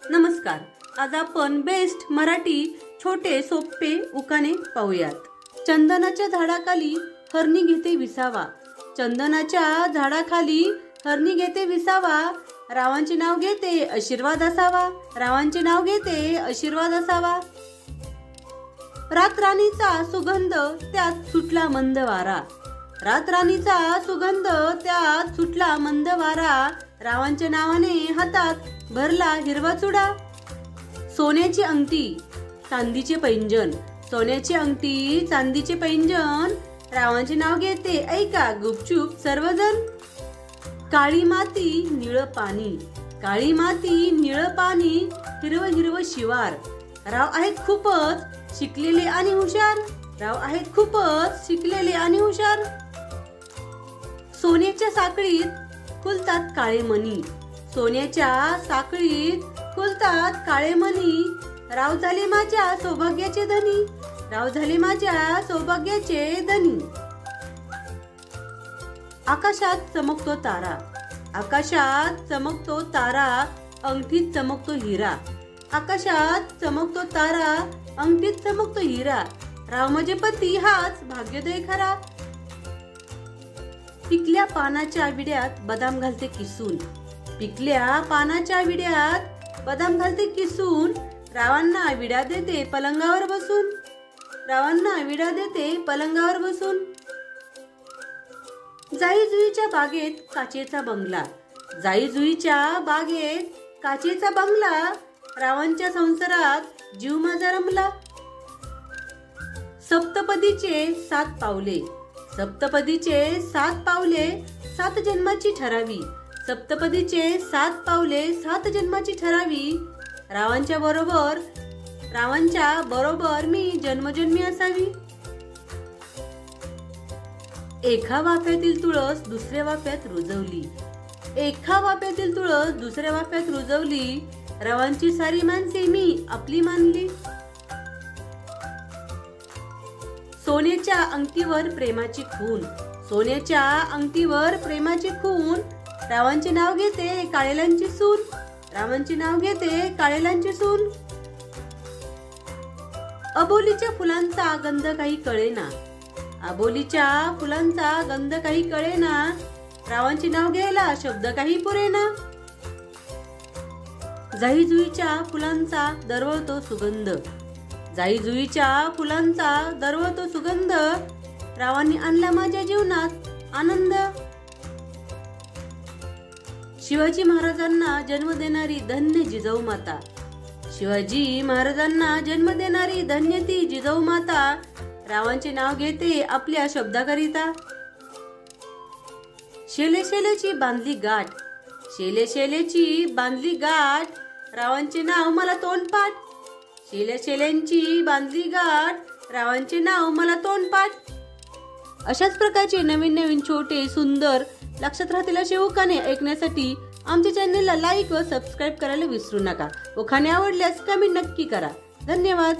नमस्कार. आज आपण बेस्ट मराठी छोटे सोपे उखाणे पाहूयात. चंदनाच्या झाडाखाली हरणी घेते विसावा. चंदनाच्या झाडाखाली हरणी घेते विसावा. रावांचे नाव घेते आशीर्वाद असावा. रावांचे नाव घेते आशीर्वाद असावा. रातराणीचा सुगंध त्यात सुटला मंद वारा. रातराणीचा सुगंध त्यात सुटला मंद वारा. रावांच्या नावाने हातात भरला हिरवा चुडा. सोन्याची अंगठी चांदीचे पैंजण. सोन्याची अंगठी चांदीचे पैंजण. रावांचे नाव घेते ऐका गुपचूप सर्वजण. काळी माती निळ पाणी. काळी माती निळ पाणी. हिरव हिरव शिवार. राव आहेत खूपच शिकलेले आणि हुशार. राव आहेत खूपच शिकलेले आणि हुशार. सोन्याच्या साखळीत खुलतात काळे मणी. सोन्याच्या साखळीत खुलतात काळे मणी. राव झाले माझ्या सौभाग्याचे धनी. राव झाले माझ्या सौभाग्याचे धनी. आकाशात चमकतो तारा. आकाशात चमकतो तारा. अंगठीत चमकतो हिरा. आकाशात चमकतो तारा. अंगठीत चमकतो हिरा. राव माझे पती हाच भाग्योदय खरा. पिकल्या पानाच्या विड्यात बदाम घालते किसून. पिकल्या पानाच्या विड्यात बदाम घालते किसून. रावांना विडा देते पलंगावर बसून. रावांना विडा देते पलंगावर बसून. जाई जुईच्या बागेत काचेचा बंगला. जाई जुईच्या बागेत काचेचा बंगला. रावांच्या संसारात जीव माझा रमला. सप्तपदीचे 7 पावले. सप्तपदीचे 7 पावले 7 जन्माची ठरावी. सप्तपदीचे 7 पावले 7 जन्माची ठरावी. रावांच्या बरोबर मी जन्मजन्मी असावी. एका वाफ्यातील तुळस दुसऱ्या वाफ्यात रुजवली. एका वाफ्यातील तुळस दुसऱ्या वाफ्यात रुजवली. रावांची सारी माणसे मी आपली मानली. सोन्याच्या अंगठीवर प्रेमाची खून. सोन्याच्या अंगठीवर प्रेमाची खून. रावांचे नाव घेते काळेलांची सून. रावांचे नाव घेते काळेलांची सून. अबोलीच्या फुलांचा गंध काही कळेना. अबोलीच्या फुलांचा गंध काही कळेना. रावांचे नाव घ्यायला शब्द काही पुरेना. जाई जुईच्या फुलांचा दरवळतो सुगंध. जाई जुईच्या फुलांचा दरवळतो सुगंध. रावांनी आणला माझ्या जीवनात आनंद. शिवाजी महाराजांना जन्म देणारी धन्य जिजाऊ माता. शिवाजी महाराजांना जन्म देणारी धन्य ती जिजाऊ माता. रावांचे नाव घेते आपल्या शब्दाकरिता. शेले शेलेची बांधली गाठ. शेले शेलेची बांधली गाठ. रावांचे नाव मला तोंडपाठ. शेल्या शेल्यांची बांधली गाठ. रावांचे नाव मला तोंडपाठ. अशाच प्रकारचे नवीन नवीन छोटे सुंदर लक्षात राहतील असे उखाणे ऐकण्यासाठी आमच्या चॅनलला लाईक व सबस्क्राईब करायला विसरू नका. उखाणे आवडल्यास कमेंट नक्की करा. धन्यवाद.